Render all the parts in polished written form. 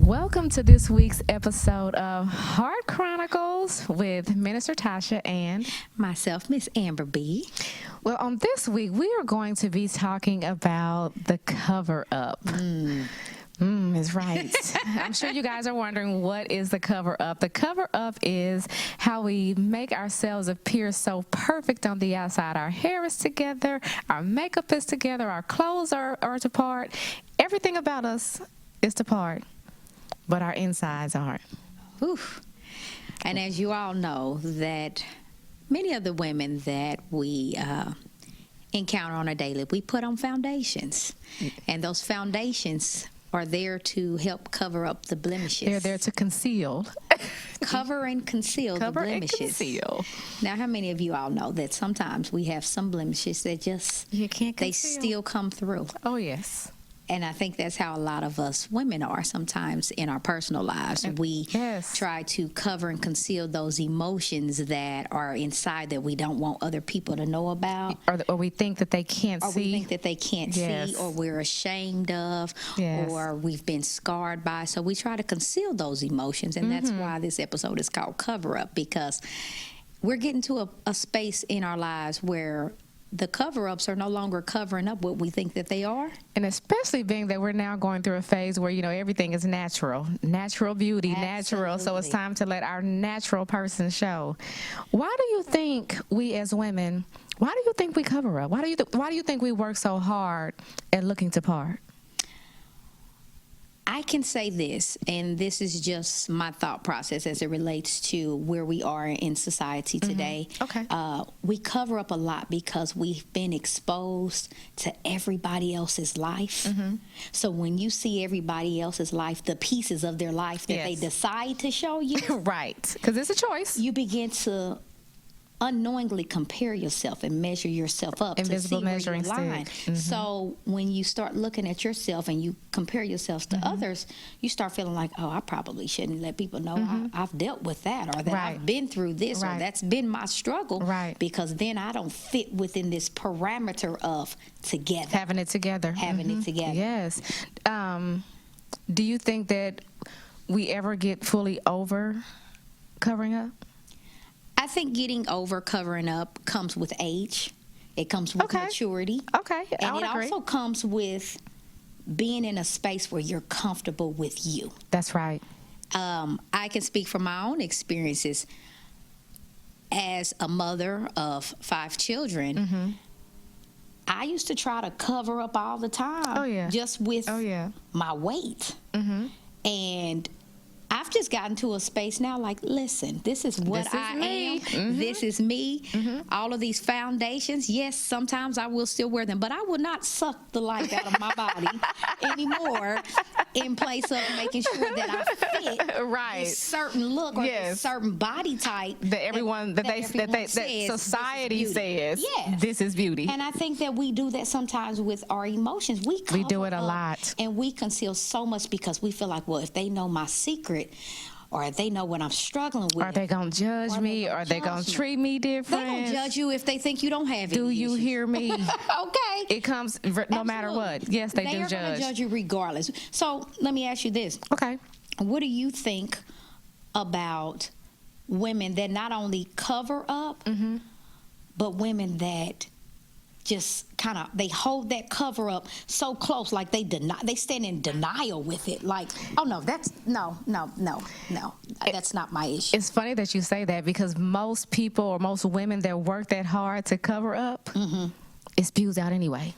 Welcome to this week's episode of Heart Chronicles with Minister Tasha and myself, Miss Amber B. Well, on this week, we are going to be talking about the cover up. Is right. I'm sure you guys are wondering, what is the cover up? The cover up is how we make ourselves appear so perfect on the outside. Our hair is together, our makeup is together, our clothes are to part. Everything about us is to part, but our insides aren't. Oof. And as you all know, that many of the women that we encounter on a daily, we put on foundations. And those foundations are there to help cover up the blemishes. They're there to conceal. Cover and conceal the blemishes. And conceal. Now, how many of you all know that sometimes we have some blemishes that just, you can't conceal. They still come through. Oh, yes. And I think that's how a lot of us women are sometimes in our personal lives. We try to cover and conceal those emotions that are inside that we don't want other people to know about. Or we think that they can't see. Or we think that they can't see, or we're ashamed of, or we've been scarred by. So we try to conceal those emotions. And that's why this episode is called Cover Up, because we're getting to a space in our lives where the cover-ups are no longer covering up what we think that they are. And especially being that we're now going through a phase where, everything is natural beauty, natural. So it's time to let our natural person show. Why do you think we as women, why do you think we cover up? Why do you think we work so hard at looking to part? I can say this, and this is just my thought process as it relates to where we are in society today. Okay. We cover up a lot because we've been exposed to everybody else's life. So when you see everybody else's life, the pieces of their life that they decide to show you. Right, because it's a choice. You begin to unknowingly compare yourself and measure yourself up Invisible to see measuring where you're lying. So when you start looking at yourself and you compare yourself to others, you start feeling like, oh, I probably shouldn't let people know I've dealt with that, or that I've been through this, or that's been my struggle, because then I don't fit within this parameter of together. Having it together. Having it together. Yes. Do you think that we ever get fully over covering up? I think getting over covering up comes with age. It comes with maturity. Okay, and it also comes with being in a space where you're comfortable with you. That's right. I can speak from my own experiences. As a mother of 5 children, I used to try to cover up all the time, just with my weight. And I've just gotten to a space now, like, listen, this is what I am. This is me. All of these foundations, yes, sometimes I will still wear them, but I will not suck the life out of my body anymore in place of making sure that I fit this certain look or this certain body type that society says this is beauty. And I think that we do that sometimes with our emotions. We do it a lot, and we conceal so much because we feel like, well, if they know my secret, or if they know what I'm struggling with, are they gonna judge me? Are they gonna treat me different? They don't judge you if they think you don't have any Do you issues. Hear me? Okay. It comes no matter what. Yes, they do judge. They're gonna judge you regardless. So let me ask you this. Okay. What do you think about women that not only cover up, but women that just kind of, they hold that cover up so close, like they stand in denial with it, like, oh no, that's no, that's not my issue. It's funny that you say that, because most people, or most women that work that hard to cover up, it spews out anyway.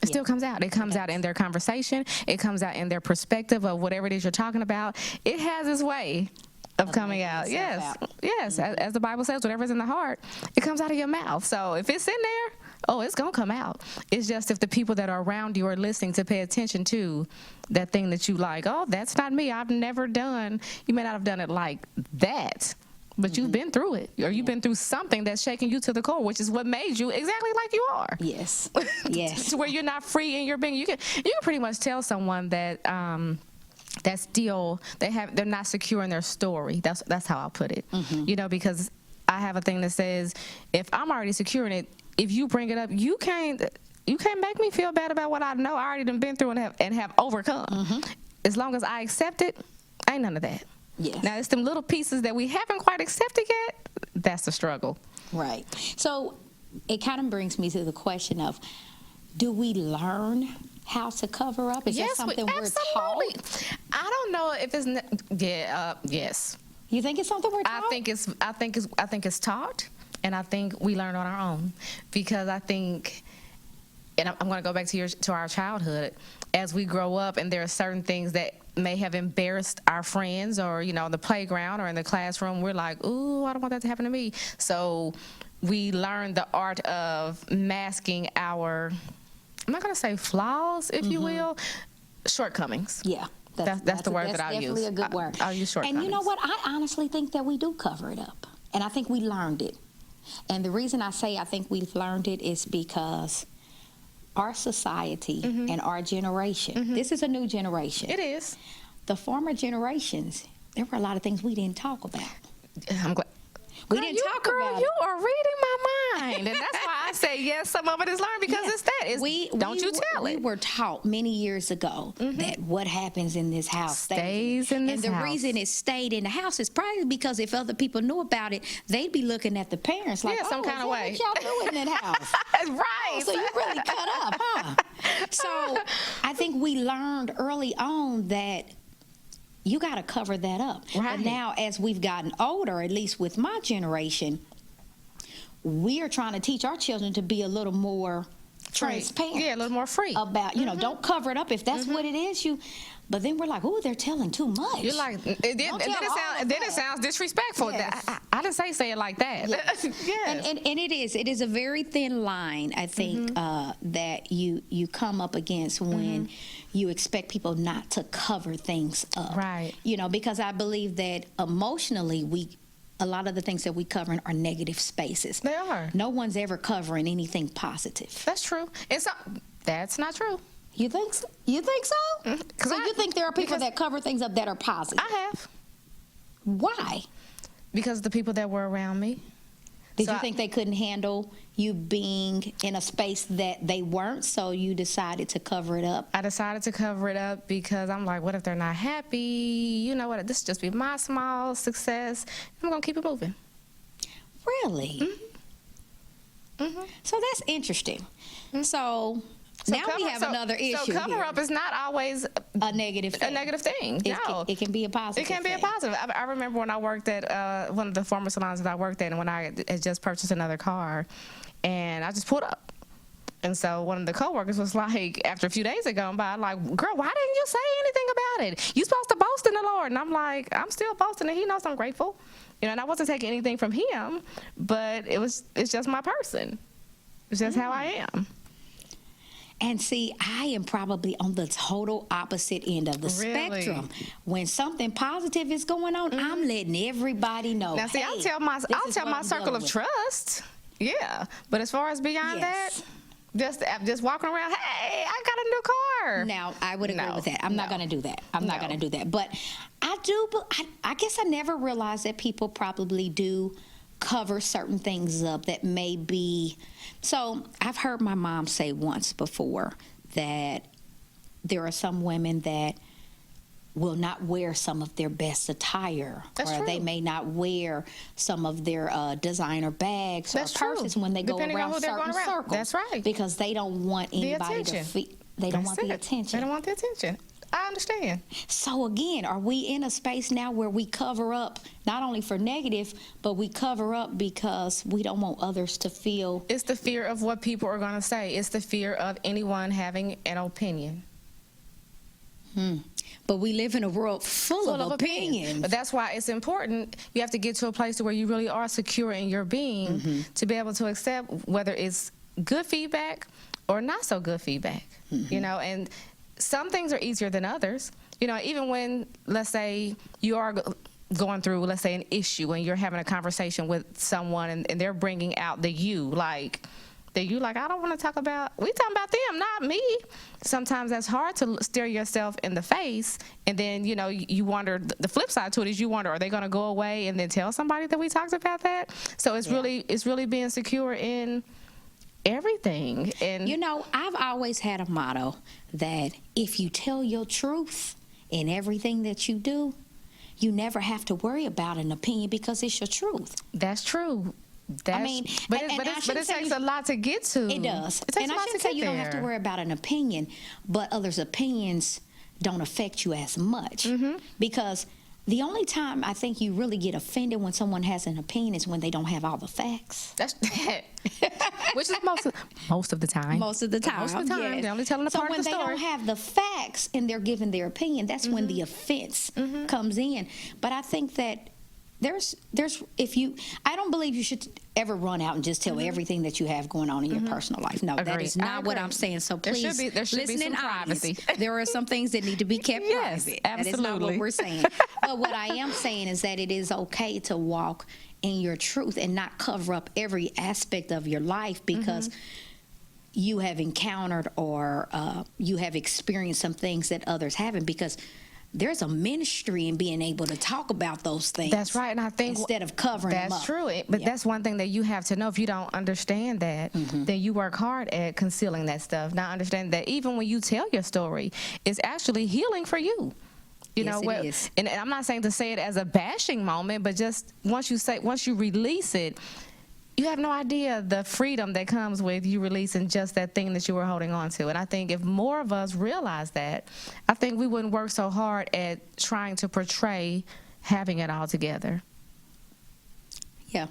It still comes out. It comes out in their conversation. It comes out in their perspective of whatever it is you're talking about. It has its way of coming out. Yes. As the Bible says, whatever's in the heart, it comes out of your mouth. So if it's in there, it's going to come out. It's just if the people that are around you are listening to pay attention to that thing that you like, oh, that's not me. I've never done. You may not have done it like that, but you've been through it, or you've been through something that's shaking you to the core, which is what made you exactly like you are. Yes. Yes. To where you're not free in your being. You can pretty much tell someone that that still they're not secure in their story. That's how I'll put it. Because I have a thing that says, if I'm already secure in it, if you bring it up, you can't make me feel bad about what I know I already done been through and have overcome. As long as I accept it, Ain't none of that. Yes. Now, it's them little pieces that we haven't quite accepted yet. That's the struggle. Right. So it kind of brings me to the question of, do we learn how to cover up? Is that something we're absolutely. taught? I don't know if it's yes. You think it's something we're taught? I think it's taught, and I think we learn on our own, because I think, and I'm going to go back to our childhood. As we grow up, and there are certain things that may have embarrassed our friends, or in the playground or in the classroom, we're like, ooh, I don't want that to happen to me. So we learn the art of masking our, I'm not going to say flaws, if you will, shortcomings. Yeah. That's the word that I'll use. That's definitely a good word. I'll use shortcomings. And you know what? I honestly think that we do cover it up. And I think we learned it. And the reason I say I think we've learned it is because our society and our generation, this is a new generation. It is. The former generations, there were a lot of things we didn't talk about. I'm glad. We didn't talk about it. You are reading my mind. And that's why I say, yes, some of it is learned, because it's that. Don't you tell it. We were taught many years ago that what happens in this house stays in this house. And the reason it stayed in the house is probably because if other people knew about it, they'd be looking at the parents like, some kind of way. What y'all doing in that house? Right. Oh, so you really cut up, huh? So I think we learned early on that you got to cover that up. Right. But now, as we've gotten older, at least with my generation, we are trying to teach our children to be a little more transparent. Yeah, a little more free. About, don't cover it up if that's what it is. But then we're like, oh, they're telling too much. You're like, then it sounds disrespectful. Yes. I didn't say it like that. Yes. Yes. And it is a very thin line, I think, that you come up against when you expect people not to cover things up. Right. Because I believe that emotionally a lot of the things that we cover are negative spaces. They are. No one's ever covering anything positive. That's true. That's not true. You think so? You think so? So you think there are people because that cover things up that are positive? I have. Why? Because the people that were around me. Did you think they couldn't handle you being in a space that they weren't, so you decided to cover it up? I decided to cover it up because I'm like, what if they're not happy? You know what? This just be my small success. I'm going to keep it moving. Really? So that's interesting. So now we have another issue. So cover up is not always a negative thing. A negative thing. No. It can be a positive. It can be a positive. I remember when I worked at one of the former salons that I worked at, and when I had just purchased another car, and I just pulled up. And so one of the coworkers was like, after a few days had gone by, like, girl, why didn't you say anything about it? You supposed to boast in the Lord. And I'm like, I'm still boasting, and he knows I'm grateful. And I wasn't taking anything from him, but it's just my person. It's just how I am. And see, I am probably on the total opposite end of the spectrum. When something positive is going on, I'm letting everybody know. Now, see, I'll tell my circle of trust. Yeah, but as far as beyond that, just walking around, hey, I got a new car. Now, I would agree with that. I'm not going to do that. I'm not going to do that. But I guess I never realized that people probably do cover certain things up that may be. So I've heard my mom say once before that there are some women that will not wear some of their best attire. That's true. They may not wear some of their designer bags or purses when they Depending go around on who they're certain going around. circles. That's right. Because they don't want anybody to feel. They don't want the attention. They don't want the attention. I understand. So again, are we in a space now where we cover up not only for negative, but we cover up because we don't want others to feel? It's the fear of what people are going to say. It's the fear of anyone having an opinion. But we live in a world full of opinions. But that's why it's important. You have to get to a place where you really are secure in your being to be able to accept whether it's good feedback or not so good feedback. And some things are easier than others. Even when, let's say, you are going through, let's say, an issue and you're having a conversation with someone and they're bringing out the you, like, I don't want to talk about, we talking about them, not me. Sometimes that's hard to stare yourself in the face, and then, you wonder, the flip side to it is you wonder, are they going to go away and then tell somebody that we talked about that? So it's really being secure in everything. And I've always had a motto that if you tell your truth in everything that you do, you never have to worry about an opinion because it's your truth. That's true. That's, mean, but and I it shouldn't say takes you- a lot to get to. It does. It takes And a I lot shouldn't to say get you don't have to there. worry about an opinion, but others' opinions don't affect you as much. Because the only time I think you really get offended when someone has an opinion is when they don't have all the facts. That's which is most of the time. Most of the time. Most of the time, yes. they're only telling a so part when of the they story. don't have the facts and they're giving their opinion, that's when the offense comes in. But I think that there's if you I don't believe you should ever run out and just tell everything that you have going on in your personal life. No, that Agreed. is I not what agree. I'm saying. So There should please be listen some in privacy. There are some things that need to be kept Yes, private. That is not what absolutely. we're saying. But what I am saying is that it is okay to walk in your truth and not cover up every aspect of your life because you have encountered or you have experienced some things that others haven't, because there's a ministry in being able to talk about those things. That's right, and I think instead of covering them that's up. true. But Yeah. that's one thing that you have to know. If you don't understand that, then you work hard at concealing that stuff. Not understanding that even when you tell your story, it's actually healing for you. You Yes, know it what? is. And I'm not saying to say it as a bashing moment, but just once you release it, you have no idea the freedom that comes with you releasing just that thing that you were holding on to. And I think if more of us realize that, I think we wouldn't work so hard at trying to portray having it all together. Yeah,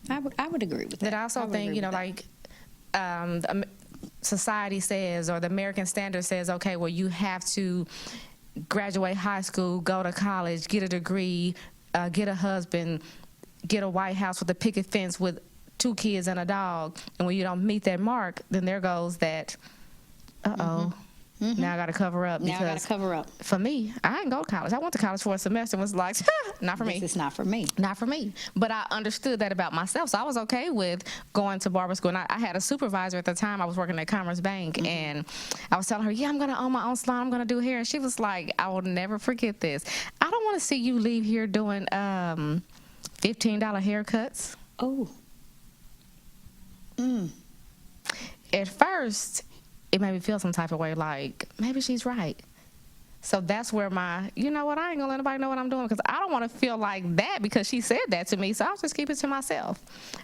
I would agree with that. That I also would think, agree you know, with that. like society says, or the American standard says, okay, well, you have to graduate high school, go to college, get a degree, get a husband, get a White House with a picket fence with 2 kids and a dog. And when you don't meet that mark, then there goes that, now I got to cover up. Now I got because to cover up. for me, I didn't go to college. I went to college for a semester and was like, not for me. This is not for me. Not for me. But I understood that about myself. So I was okay with going to barber school. And I had a supervisor at the time. I was working at Commerce Bank. And I was telling her, yeah, I'm going to own my own salon. I'm going to do hair. And she was like, I will never forget this. I don't want to see you leave here doing $15 haircuts. Oh. At first, it made me feel some type of way, like, maybe she's right. So that's where you know what, I ain't gonna let nobody know what I'm doing, because I don't want to feel like that because she said that to me, so I'll just keep it to myself.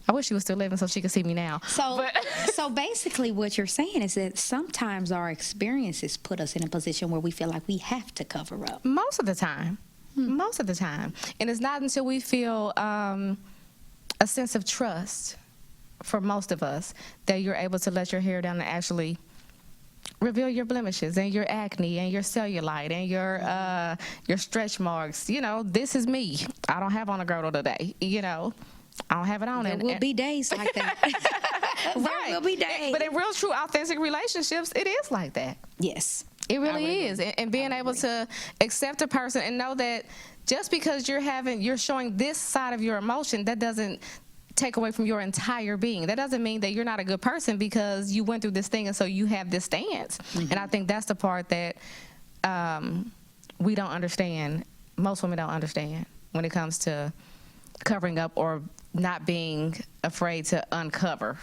I wish she was still living so she could see me now. So, so basically what you're saying is that sometimes our experiences put us in a position where we feel like we have to cover up. Most of the time. Most of the time. And it's not until we feel a sense of trust, for most of us, that you're able to let your hair down and actually reveal your blemishes and your acne and your cellulite and your stretch marks. You know, this is me. I don't have on a girdle today. You know, I don't have it on. There will be days like that. There will be days. But in real, true, authentic relationships, it is like that. Yes. It I would really is. agree. And being able to accept a person and know that just because you're showing this side of your emotion, that doesn't take away from your entire being. That doesn't mean that you're not a good person because you went through this thing and so you have this stance. And I think that's the part that we don't understand. Most women don't understand when it comes to covering up or not being afraid to uncover.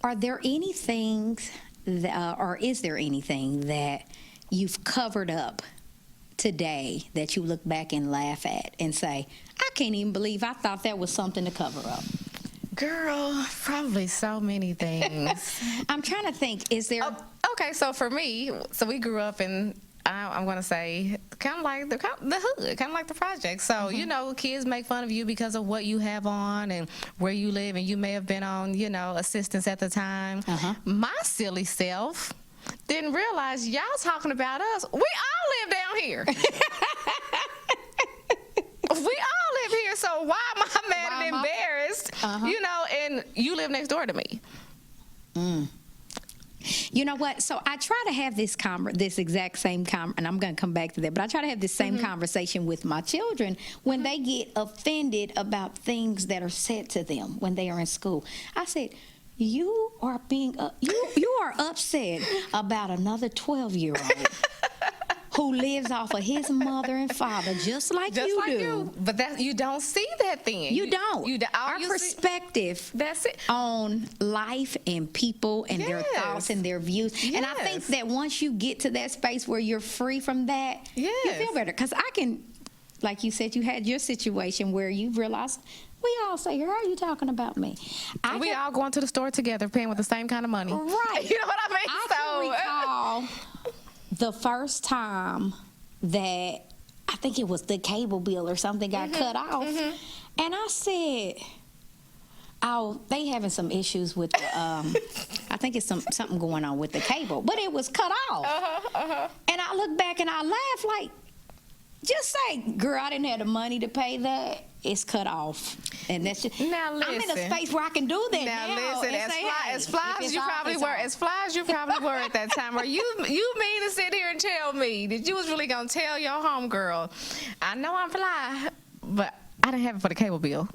Are there any things, or is there anything that you've covered up today that you look back and laugh at and say, I can't even believe I thought that was something to cover up? Girl, probably so many things. I'm trying to think, is there... Okay, so for me, we grew up in, I'm going to say, kind of like the hood, kind of like the project. So, you know, kids make fun of you because of what you have on and where you live, and you may have been on, you know, assistance at the time. My silly self didn't realize y'all talking about us. We all live down here. We all live here, so why am I mad and embarrassed? You know, and you live next door to me. You know what? So I try to have this exact same and I'm going to come back to that, but I try to have this same conversation with my children when they get offended about things that are said to them when they are in school. I said, you are being you are upset about another 12-year-old who lives off of his mother and father just like you do. But that you don't see that then. You don't. Our perspective that's it. on life and people and their Yes. thoughts and their views. And I think Yes. that once you get to that space where you're free from that, you Yes. feel better. Because I can like you said, you had your situation where you realized, we all say, girl, are you talking about me? We all going to the store together, paying with the same kind of money. Right. You know what I mean? I can recall the first time that I think it was the cable bill or something got cut off. And I said, oh, they having some issues with the, I think it's something going on with the cable, but it was cut off. And I look back and I laugh like, just say, girl, I didn't have the money to pay that. It's cut off, and that's just. Now I'm in a listen. space where I can do that now. Now listen, and say, hey, as if flies it's you off, probably it's were, off. as flies you probably were at that time. Or you mean to sit here and tell me that you was really gonna tell your homegirl, I know I'm fly, but I didn't have it for the cable bill.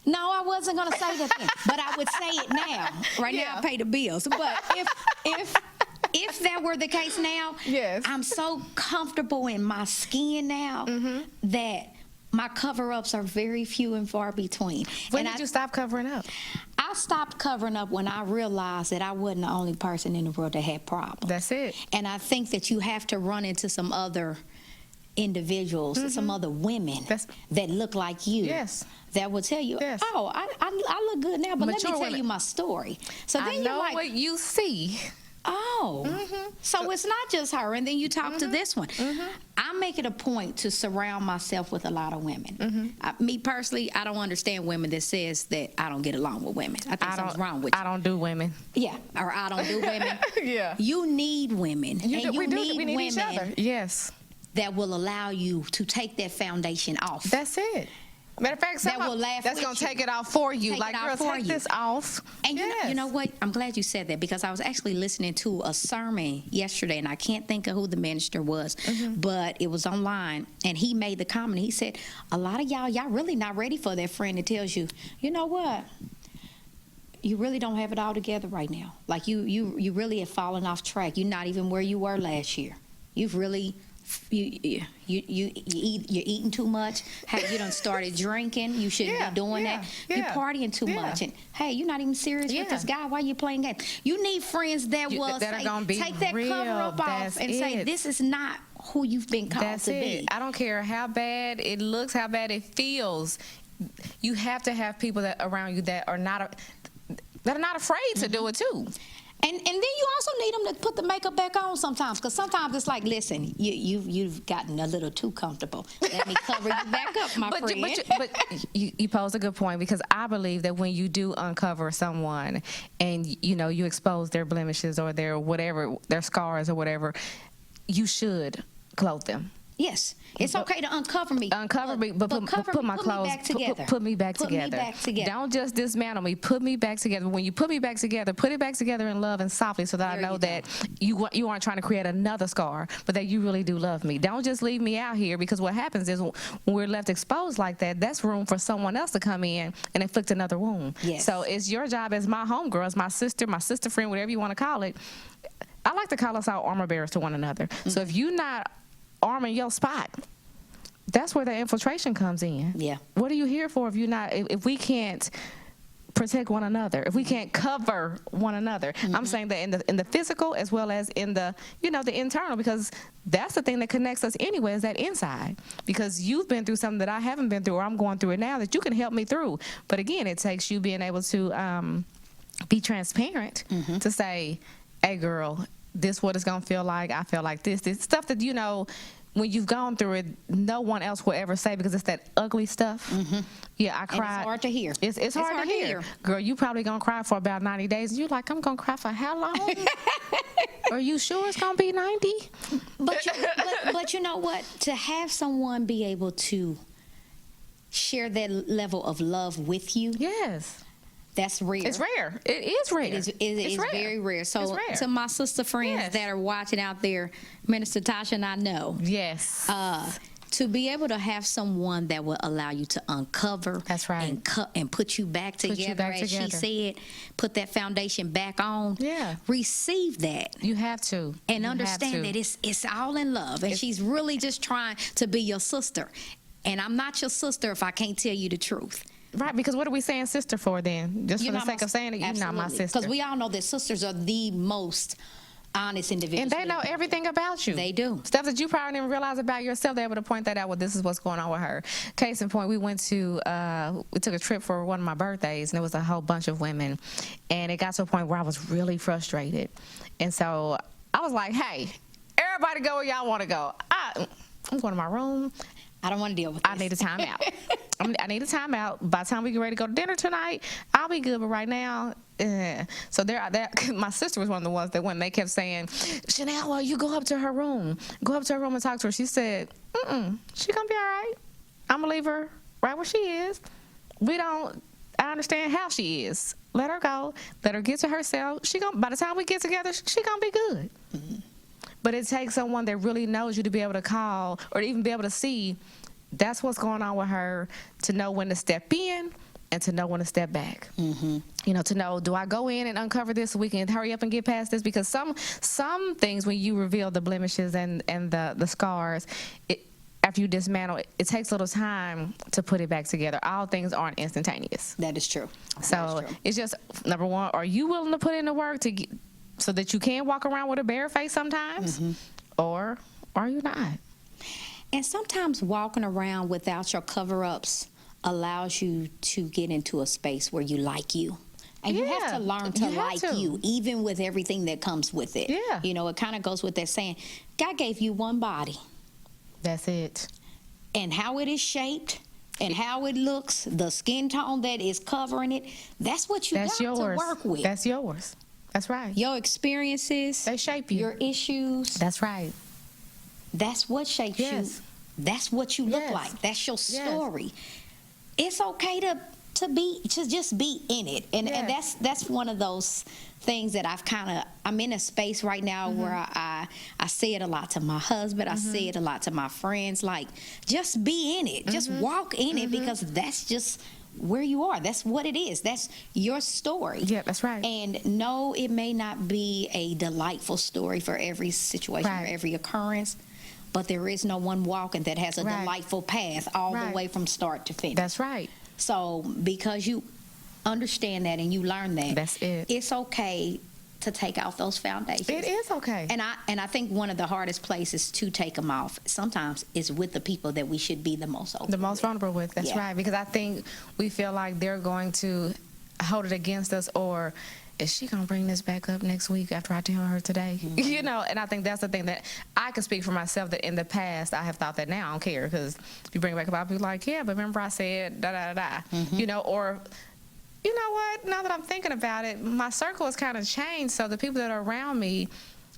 No, I wasn't gonna say that then, but I would say it now. Right now, I pay the bills. But if that were the case now, Yes. I'm so comfortable in my skin now that my cover-ups are very few and far between. When and did you stop covering up? I stopped covering up when I realized that I wasn't the only person in the world that had problems. That's it. And I think that you have to run into some other individuals, some other women that look like you. Yes. That will tell you, Yes. oh, I look good now, but Mature let me tell women. you my story. So then I you're know like, what you see. oh, so it's not just her. And then you talk to this one. I make it a point to surround myself with a lot of women. Me personally, I don't understand women that says that I don't get along with women. I think something's wrong with you. I don't do women. Yeah, or I don't do women. Yeah. You need women. We need need each women other. Yes. that will allow you to take that foundation off. That's it. Matter of fact, That will laugh that's with gonna you. take it off for you. Take Like, it girl, off for take you. this off. And Yes. you know what? I'm glad you said that because I was actually listening to a sermon yesterday, and I can't think of who the minister was, but it was online, and he made the comment. He said, "A lot of y'all really not ready for that friend that tells you, you know what? You really don't have it all together right now. Like you really have fallen off track. You're not even where you were last year. You've really." You're eating too much. Hey, you done started drinking. You shouldn't be doing that. You're partying too much. And hey, you're not even serious with this guy. Why you playing games? You need friends that will that are say, gonna be take that real. cover up That's off and say, it. this is not who you've been called That's to it. be. I don't care how bad it looks, how bad it feels. You have to have people that around you that are not afraid to do it too. And then you also need them to put the makeup back on sometimes, because sometimes it's like, listen, you've gotten a little too comfortable. Let me cover you back up, my friend. But you pose a good point, because I believe that when you do uncover someone and you expose their blemishes or their whatever, their scars or whatever, you should clothe them. Yes, it's okay to uncover me. Uncover me, but put my clothes. Put me back together. Don't just dismantle me. Put me back together. When you put me back together, put it back together in love and softly, so that I know that you aren't trying to create another scar, but that you really do love me. Don't just leave me out here, because what happens is when we're left exposed like that, that's room for someone else to come in and inflict another wound. Yes. So it's your job as my homegirl, as my sister friend, whatever you want to call it. I like to call us our armor bearers to one another. So if you're not arming your spot, that's where the infiltration comes in. Yeah. What are you here for if we can't protect one another, if we can't cover one another? I'm saying that in the physical as well as in the the internal, because that's the thing that connects us anyway, is that inside. Because you've been through something that I haven't been through, or I'm going through it now, that you can help me through. But again, it takes you being able to be transparent, to say, hey girl, this what it's gonna feel like. I feel like this stuff that when you've gone through it, no one else will ever say, because it's that ugly stuff. Yeah, I cried. And it's hard to hear. It's hard to hear. Girl, you probably gonna cry for about 90 days. And you're like, I'm gonna cry for how long? Are you sure it's gonna be 90? But you know what? To have someone be able to share that level of love with you, Yes. that's rare. It's rare. It is rare. It is rare. very rare. It's So rare. to my sister friends Yes. that are watching out there, Minister Tasha and I know, Yes. to be able to have someone that will allow you to uncover, That's right. and put you back you together, back as together. she said, put that foundation back on. Yeah. Receive that. You have to. And You understand have to. that it's all in love, and she's really just trying to be your sister. And I'm not your sister if I can't tell you the truth. Right, because what are we saying sister for then? Just for the sake of saying it, you're not my sister. Because we all know that sisters are the most honest individuals. And they know everything about you. They do. Stuff that you probably didn't realize about yourself. They're able to point that out. Well, this is what's going on with her. Case in point, we took a trip for one of my birthdays, and there was a whole bunch of women. And it got to a point where I was really frustrated. And so I was like, hey, everybody go where y'all want to go. I'm going to my room. I don't want to deal with this. I need a time out. I need a time out. By the time we get ready to go to dinner tonight, I'll be good. But right now, so my sister was one of the ones that when they kept saying, Chanel, well, you go up to her room. Go up to her room and talk to her. She said, she gonna be all right. I'm gonna leave her right where she is. I understand how she is. Let her go. Let her get to herself. By the time we get together, she gonna be good. Mm-hmm. But it takes someone that really knows you to be able to call or even be able to see that's what's going on with her, to know when to step in and to know when to step back. Mm-hmm. You know, to know, do I go in and uncover this so we can hurry up and get past this? Because some things, when you reveal the blemishes and the scars, after you dismantle it, it takes a little time to put it back together. All things aren't instantaneous. That is true. So it's just, number one, are you willing to put in the work so that you can walk around with a bare face sometimes? Mm-hmm. Or are you not? And sometimes walking around without your cover-ups allows you to get into a space where you like you. And you have to learn to like you, even with everything that comes with it. Yeah. You know, it kind of goes with that saying, God gave you one body. That's it. And how it is shaped and how it looks, the skin tone that is covering it, that's what you got to work with. That's yours. That's right. Your experiences, they shape you. Your issues. That's right. That's what shapes you. That's what you look like. That's your story. It's okay to just be in it. And that's one of those things that I'm in a space right now where I say it a lot to my husband. I say it a lot to my friends, like, just be in it. Just walk in it, because that's just where you are. That's what it is. That's your story. Yeah, that's right. And no, it may not be a delightful story for every situation or every occurrence, but there is no one walking that has a delightful path all the way from start to finish. That's right. So because you understand that and you learn that, that's it. It's okay to take off those foundations. It is okay. And I think one of the hardest places to take them off sometimes is with the people that we should be the most open, vulnerable with. That's right. Because I think we feel like they're going to hold it against us, or is she going to bring this back up next week after I tell her today? Mm-hmm. You know, and I think that's the thing that I can speak for myself, that in the past I have thought that now I don't care, because if you bring it back up, I'll be like, yeah, but remember I said da-da-da-da. Mm-hmm. You know, or you know what, now that I'm thinking about it, my circle has kind of changed, so the people that are around me,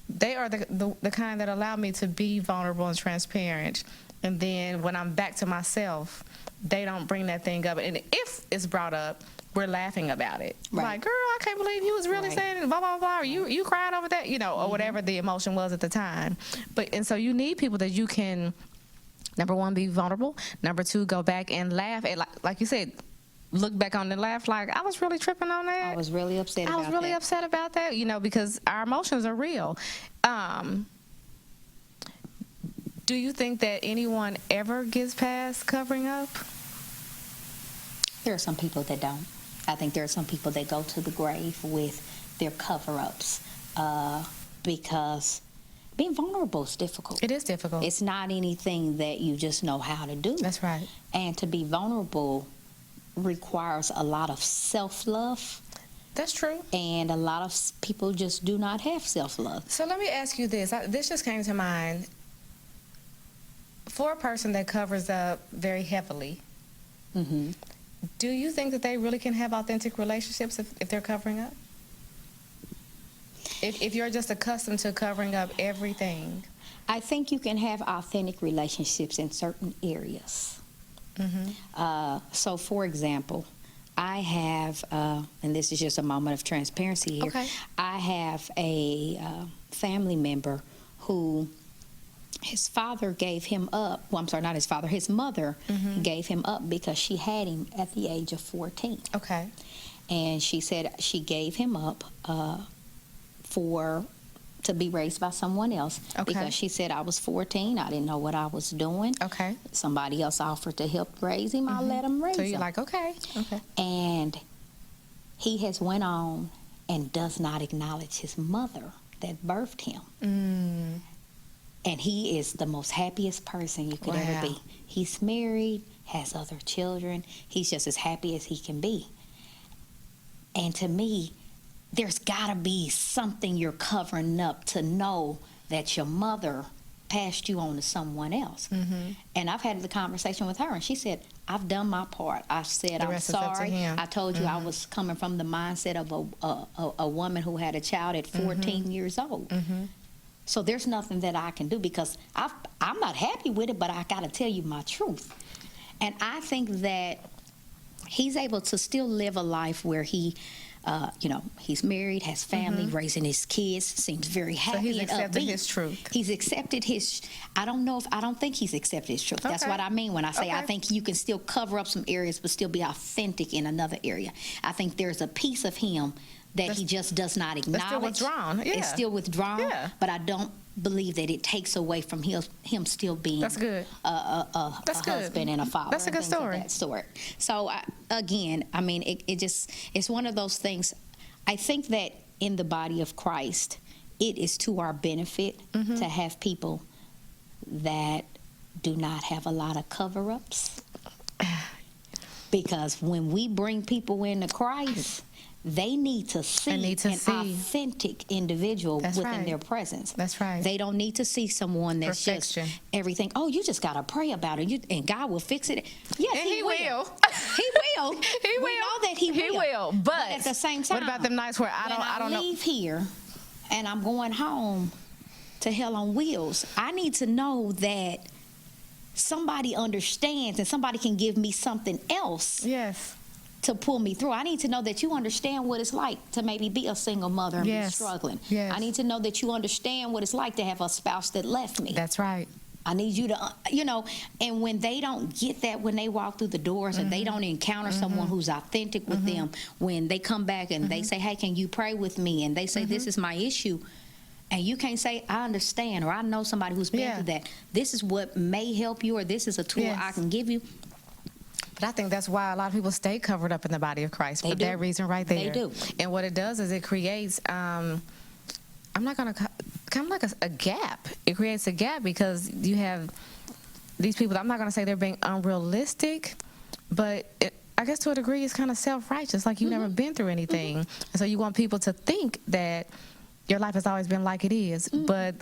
they are the kind that allow me to be vulnerable and transparent. And then when I'm back to myself, they don't bring that thing up. And if it's brought up, we're laughing about it. Right. Like, girl, I can't believe you was really saying blah, blah, blah, or you cried over that, you know, or whatever the emotion was at the time. And so you need people that you can, number one, be vulnerable. Number two, go back and laugh at, like you said, look back on and laugh like, I was really tripping on that. I was really upset about that, you know, because our emotions are real. Do you think that anyone ever gets past covering up? There are some people that don't. I think there are some people that go to the grave with their cover-ups because being vulnerable is difficult. It is difficult. It's not anything that you just know how to do. That's right. And to be vulnerable requires a lot of self-love. That's true. And a lot of people just do not have self-love. So let me ask you this. This just came to mind. For a person that covers up very heavily, do you think that they really can have authentic relationships if they're covering up? If you're just accustomed to covering up everything? I think you can have authentic relationships in certain areas. So, for example, I have, and this is just a moment of transparency here, I have a family member who his father gave him up. Well, I'm sorry, not his father. His mother gave him up because she had him at the age of 14. Okay. And she said she gave him up to be raised by someone else because she said, I was 14, I didn't know what I was doing. Okay. Somebody else offered to help raise him. I let him raise him. So you're like, okay. And he has went on and does not acknowledge his mother that birthed him. Mm. And he is the most happiest person you could ever Wow. be. He's married, has other children. He's just as happy as he can be. And to me, there's got to be something you're covering up to know that your mother passed you on to someone else. Mm-hmm. And I've had the conversation with her, and she said, I've done my part. I said, The I'm rest is up to sorry. him. I told you I was coming from the mindset of a woman who had a child at 14 years old. Mm-hmm. So there's nothing that I can do because I'm not happy with it, but I got to tell you my truth. And I think that he's able to still live a life where he, he's married, has family, raising his kids, seems very happy he's and accepted upbeat. his truth. He's accepted his. I don't think he's accepted his truth. That's Okay. what I mean when I say I Okay. think you can still cover up some areas, but still be authentic in another area. I think there's a piece of him that he just does not acknowledge. still withdrawn, yeah. It's still withdrawn. Yeah. But I don't believe that it takes away from him still being That's good. a That's good. husband and a father. That's a and good things of story. that sort. So it's one of those things. I think that in the body of Christ, it is to our benefit to have people that do not have a lot of cover-ups. Because when we bring people into Christ, they need to see need to an see. authentic individual That's within right. their presence. That's right. They don't need to see someone that's Perfection. just everything. Oh, you just got to pray about it, and God will fix it. Yes, And he will. He will. He We will. know that he will. But at the same time, what about them nights where I don't know? leave here, and I'm going home to hell on wheels. I need to know that somebody understands and somebody can give me something else Yes. to pull me through. I need to know that you understand what it's like to maybe be a single mother and be Yes. struggling. Yes. I need to know that you understand what it's like to have a spouse that left me. That's right. I need you to, and when they don't get that, when they walk through the doors and they don't encounter someone who's authentic with them, when they come back and they say, hey, can you pray with me? And they say, this is my issue. And you can't say, I understand, or I know somebody who's been Yeah. through that. This is what may help you, or this is a tool Yes. I can give you. But I think that's why a lot of people stay covered up in the body of Christ They for do. that reason right there. They do. And what it does is it creates, I'm not going to, kind of like a gap. It creates a gap because you have these people, I'm not going to say they're being unrealistic, but I guess to a degree it's kind of self-righteous, like you've never been through anything. And so you want people to think that your life has always been like it is. But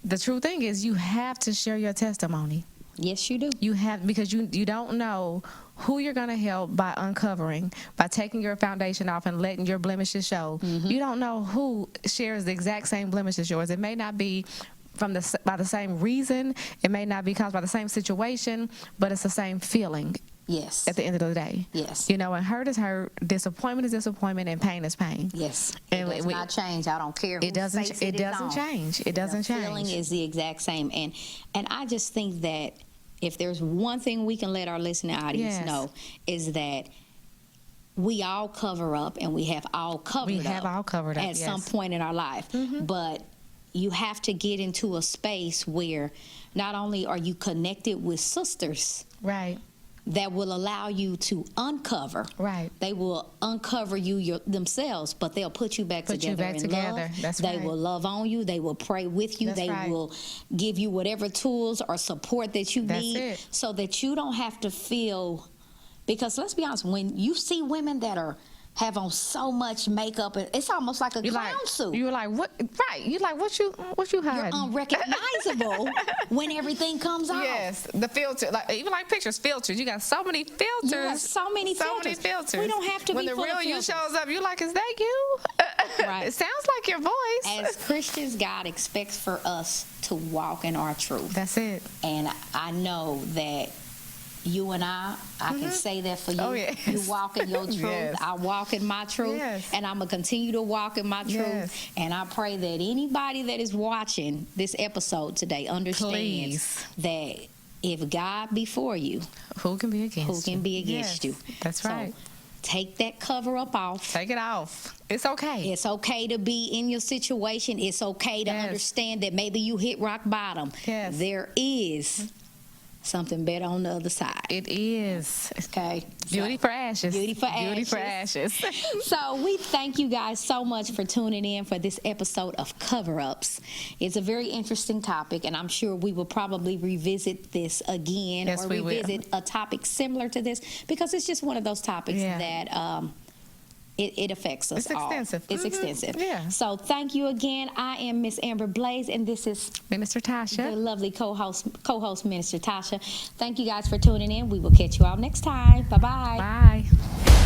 the true thing is you have to share your testimony. Yes, you do. You have, because you don't know who you're going to help by uncovering, by taking your foundation off and letting your blemishes show. You don't know who shares the exact same blemish as yours. It may not be by the same reason. It may not be caused by the same situation, but it's the same feeling Yes. at the end of the day. Yes. And hurt is hurt, disappointment is disappointment, and pain is pain. Yes. And It does we- not change. I don't care. It doesn't. Whose face It is doesn't on. change. It doesn't The feeling change. is the exact same. And I just think that if there's one thing we can let our listening audience Yes. know is that we all cover up, and we have all covered up. We have all covered up, at some yes. point in our life. But you have to get into a space where not only are you connected with sisters Right. that will allow you to uncover. Right. They will uncover you themselves, but they'll put you back Put you together back in together. love. That's they right. will love on you. They will pray with you. That's they right. will give you whatever tools or support that you That's need it. so that you don't have to feel, because let's be honest, when you see women that have on so much makeup, it's almost like a You clown suit. You're like, what? Right. You're like, what you You're hiding? unrecognizable when everything comes out. Yes, the filter, like even like pictures, filters. You got so many filters. You got so many filters. We don't have to when be the full of real you filters. shows up, you're like, is that you? Right. It sounds like your voice. As Christians, God expects for us to walk in our truth. That's it. And I know that you and I can say that for you. Oh, yes. You walk in your truth. Yes. I walk in my truth. Yes. And I'm going to continue to walk in my truth. Yes. And I pray that anybody that is watching this episode today understands Please. that if God be for you, Who can be against who you? can be against Yes, you? That's So, right. take that cover up off. Take it off. It's okay. It's okay to be in your situation. It's okay to Yes. understand that maybe you hit rock bottom. Yes. There is something better on the other side. It is. Okay. Beauty for ashes. Beauty for Beauty for ashes. ashes. So we thank you guys so much for tuning in for this episode of Cover-Ups. It's a very interesting topic, and I'm sure we will probably revisit this again, Yes, or we will. revisit a topic similar to this, because it's just one of those topics Yeah. that it affects us It's all. extensive. It's Mhm. extensive. Yeah. So thank you again. I am Miss Amber Blaze, and this is Minister the Tasha. lovely co-host Minister Tasha. Thank you guys for tuning in. We will catch you all next time. Bye-bye. Bye.